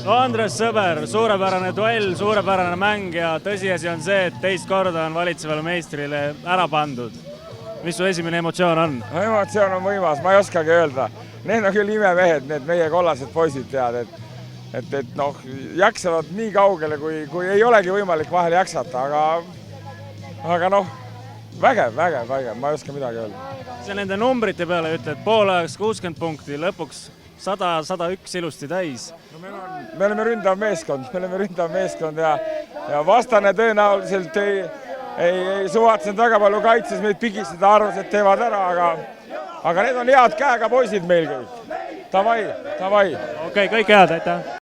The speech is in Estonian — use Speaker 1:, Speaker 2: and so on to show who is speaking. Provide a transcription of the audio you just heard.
Speaker 1: no Andres Sõber, suurepärane duell, suurepärane mäng ja tõsiasi on see, et teist korda on valitsevale meistrile ära pandud. Mis su esimene emotsioon on?
Speaker 2: Emotsioon on võimas, ma ei oskagi öelda. Need on küll imemehed, need meie kollased poisid tead, et noh, jaksavad nii kaugele, kui ei olegi võimalik vahel jaksata, aga noh, vägev, ma ei oska midagi öelda.
Speaker 1: See nende numbrite peale ütled, poolajaks 60 punkti, lõpuks 100-101 ilusti täis.
Speaker 2: No me oleme ründav meeskond ja vastane tõenäoliselt ei suvatsenud väga palju kaitses meid pigistada, arvas, et teevad ära, aga need on head käega poisid meil kõik. Davai.
Speaker 1: Okei, kõik head, aitäh!